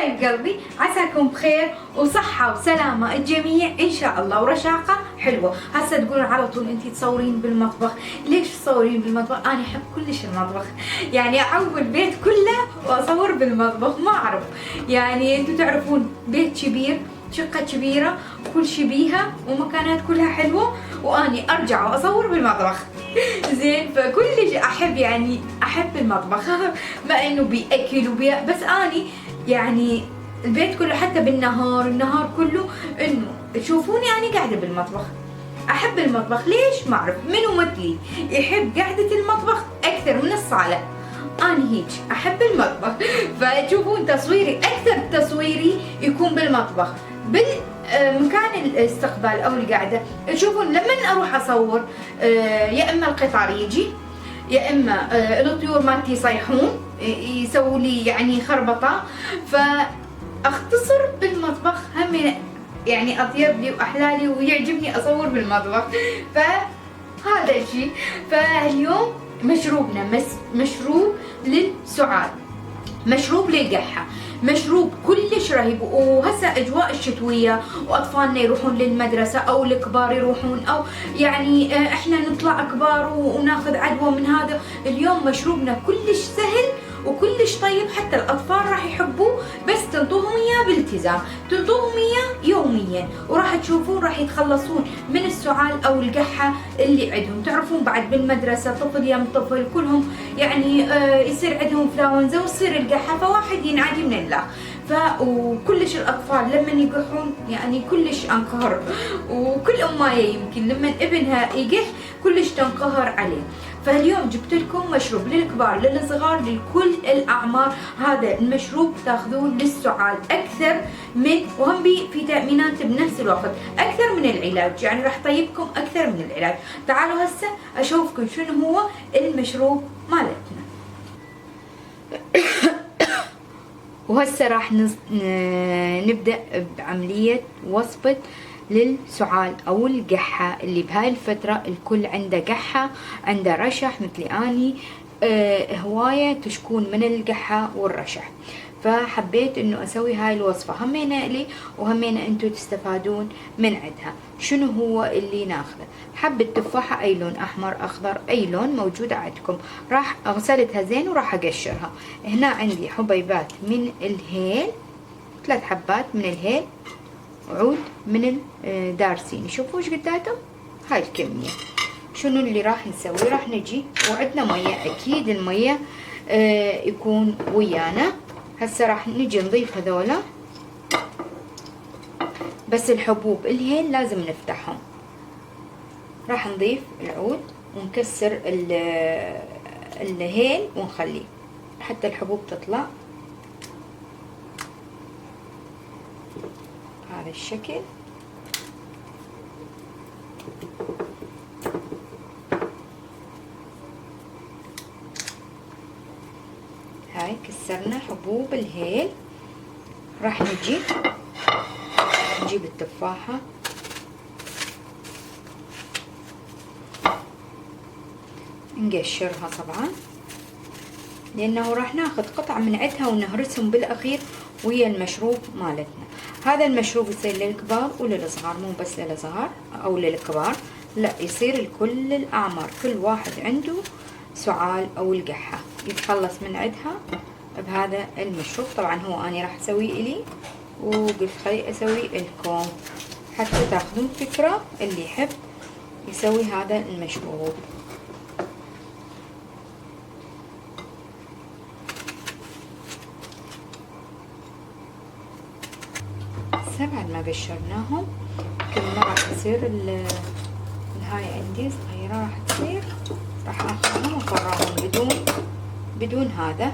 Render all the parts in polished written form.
حبايب قلبي، عساكم بخير وصحة وسلامة الجميع إن شاء الله ورشاقة حلوة. هسه تقولون على طول أنتي تصورين بالمطبخ، ليش تصورين بالمطبخ؟ أنا أحب كلش المطبخ، يعني أعوم البيت كله وأصور بالمطبخ، ما أعرف يعني أنتوا تعرفون بيت كبير، شقة كبيرة وكل شي بيها ومكانات كلها حلوة، وأني أرجع وأصور بالمطبخ. زين، فكلش أحب يعني أحب المطبخ ما إنه بأكل بس أني يعني البيت كله حتى بالنهار النهار كله إنه تشوفوني أنا قاعدة بالمطبخ. أحب المطبخ ليش؟ ما أعرف، منو مثلي يحب قعدة المطبخ أكثر من الصالة؟ أنا هيك أحب المطبخ. فتشوفون تصويري أكثر تصويري يكون بالمطبخ، بالمكان الاستقبال أو القعدة. تشوفون لما أروح أصور يا إما القطار يجي يا إما الطيور مالتي يصيحون يسووا لي يعني خربطة، فأختصر بالمطبخ. هم يعني أطيب لي وأحلالي ويعجبني أصور بالمطبخ، فهذا الشيء. فاليوم مشروبنا مشروب للسعال، مشروب للقحة، مشروب كلش رهيب. وهسه اجواء الشتويه واطفالنا يروحون للمدرسه او الكبار يروحون، او يعني احنا نطلع كبار وناخذ عدوى من هذا. اليوم مشروبنا كلش سهل وكلش طيب، حتى الاطفال راح يحبوه، بس تنطوهم اياه بالتزام، تنطوهم اياه يوميا، وراح تشوفون راح يتخلصون من السعال او القحه اللي عندهم. تعرفون بعد بالمدرسه طفل يم طفل كلهم يعني يصير عندهم فلاونزا وتصير القحه، فواحد ينعدي من الله. وكلش الاطفال لما يقحون يعني كلش انقهر، وكل امايه يمكن لما ابنها يقح كلش تنقهر عليه. فاليوم جبت لكم مشروب للكبار للصغار لكل الاعمار. هذا المشروب تاخذون للسعال اكثر من، وهم في تامينات بنفس الوقت اكثر من العلاج، يعني راح طيبكم اكثر من العلاج. تعالوا هسه اشوفكم شنو هو المشروب مالتنا. وهسه راح نبدأ بعملية وصفة للسعال أو القحة، اللي بهاي الفترة الكل عنده قحة، عنده رشح مثلي أني هواية تشكون من القحة والرشح. فحبيت انه اسوي هاي الوصفة همينة لي وهمينة انتو تستفادون من عندها. شنو هو اللي ناخذه؟ حبة تفاحة اي لون، احمر اخضر اي لون موجودة عندكم. راح غسلتها زين وراح اقشرها. هنا عندي حبيبات من الهيل، 3 حبات من الهيل، عود من الدارسيني. شوفوا ايش قداتهم هاي الكمية. شنو اللي راح نسوي؟ راح نجي وعندنا مية، اكيد المية يكون ويانا. هسه راح نجي نضيف هذولا، بس الحبوب الهيل لازم نفتحهم. راح نضيف العود ونكسر الهيل ونخليه حتى الحبوب تطلع هذا الشكل. هاي كسرنا حبوب الهيل. راح نجيب التفاحة، نقشرها طبعا لانه راح ناخذ قطعة من عندها ونهرسهم بالاخير ويا المشروب مالتنا. هذا المشروب يصير للكبار وللصغار، مو بس للصغار او للكبار، لا يصير لكل الاعمار. كل واحد عنده سعال او القحة يتخلص من عندها بهذا المشروب. طبعا هو اني راح اسويه الي، وقلت خلي اسوي لكم حتى تاخذون فكرة اللي يحب يسوي هذا المشروب. بعد ما قشرناهم كل ما راح تصير الهاي عندي صغيرة، راح تصير راح اخذهم وافرغهم بدون هذا.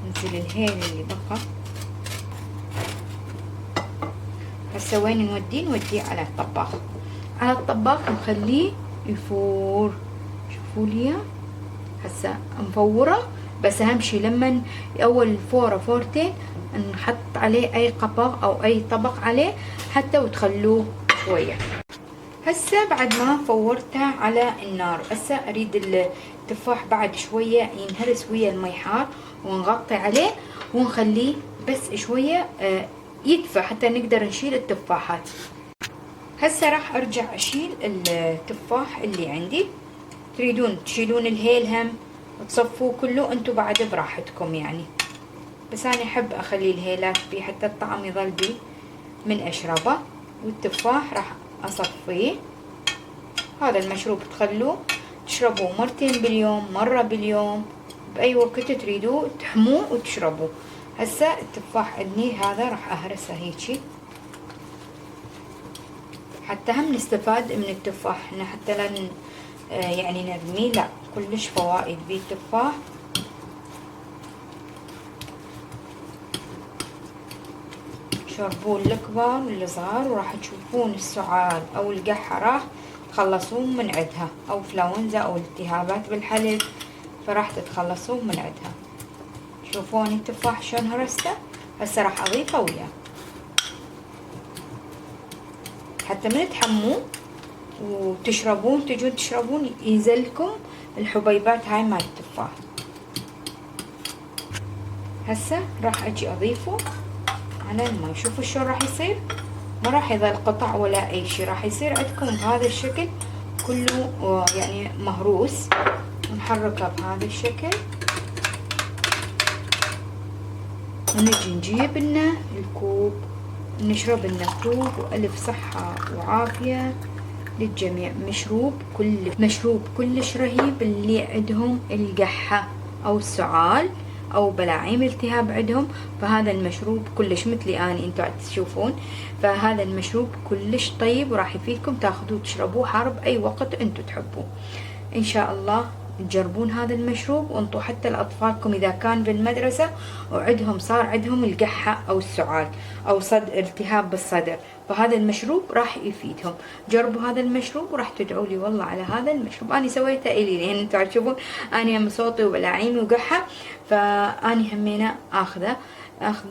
ننزل الهيل اللي بقى. هسه وين نوديه على الطباخ. على الطباخ نخليه يفور. شوفوا لي هسه مفوره، بس اهم شي لما اول فورتين نحط عليه اي قبغ او اي طبق عليه حتى وتخلوه شويه. هسه بعد ما فورته على النار، هسه اريد التفاح بعد شوية ينهرس ويا المي حار، ونغطي عليه ونخليه بس شوية يدفى حتى نقدر نشيل التفاحات. هسه راح ارجع اشيل التفاح اللي عندي. تريدون تشيلون الهيل هم وتصفوه كله انتو بعد براحتكم يعني، بس انا احب اخلي الهيلات بيه حتى الطعم يظل بيه من اشربه. والتفاح راح اصفيه. هذا المشروب تخلوه تشربوه مرتين باليوم، مرة باليوم، باي وقت تريدوه تحموه وتشربوه. هسه التفاح عندي هذا راح اهرسه هيجي حتى هم نستفاد من التفاح احنا، حتى لا يعني نرميه، لا كلش فوائد بيه التفاح. شربوه الكبار والصغار، وراح تشوفون السعال او القحة راح تخلصون من عندها، او فلونزا او التهابات بالحلق فراح تتخلصون من عندها. شوفون التفاح شلون هرسته. هسه راح اضيفه وياه حتى من تحموه وتشربون، تجون تشربون ينزلكم الحبيبات هاي مال التفاح. هسه راح اجي اضيفه على الماء. شوفوا شلون راح يصير، ما راح يظل قطع ولا اي شيء، راح يصير عندكم بهذا الشكل كله يعني مهروس. نحركه بهذا الشكل ونجي نجيب لنا الكوب نشرب لنا كوب. والف صحة وعافية للجميع. مشروب كلش رهيب اللي عندهم القحة او السعال او بلاعيم التهاب عندهم، فهذا المشروب كلش مثلي اني انتوا تشوفون، فهذا المشروب كلش طيب وراح يفيدكم. تاخذوه تشربوه حار باي وقت انتوا تحبوه. ان شاء الله تجربون هذا المشروب وانطوا حتى لاطفالكم اذا كان بالمدرسه صار عندهم القحه او السعال او التهاب بالصدر، فهذا المشروب راح يفيدهم. جربوا هذا المشروب وراح تدعوا لي والله على هذا المشروب. انا سويته الي لان انتوا تشوفون اني هم صوتي وبلاعيمي وقحه، فاني همينه اخذ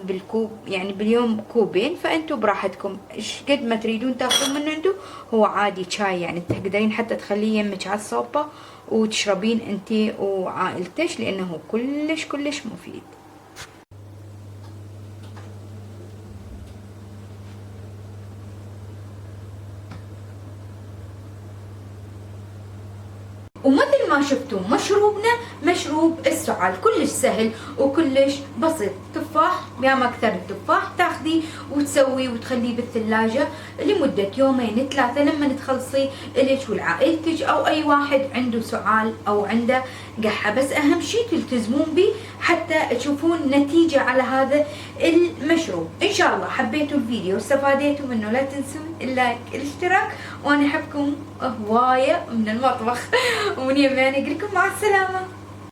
بالكوب يعني باليوم كوبين، فانتوا براحتكم ايش قد ما تريدون تاخذون من عنده. هو عادي شاي يعني تقدرين حتى تخليه يمك على الصوبة وتشربين انتي وعائلتش، لانه كلش مفيد. ومثل ما شفتوا مشروبنا مشروب السعال كلش سهل وكلش بسيط. تفاح يا ما اكثر التفاح تاخذيه وتسويه وتخليه بالثلاجة لمدة يومين ثلاثة لما تخلصيه الك ولعائلتك او اي واحد عنده سعال او عنده قحة. بس اهم شيء تلتزمون به حتى تشوفون نتيجة على هذا المشروب. ان شاء الله حبيتوا الفيديو واستفاديتوا منه، لا تنسون اللايك الاشتراك، وانا احبكم هواية من المطبخ ومن يماني اقول لكم مع السلامة.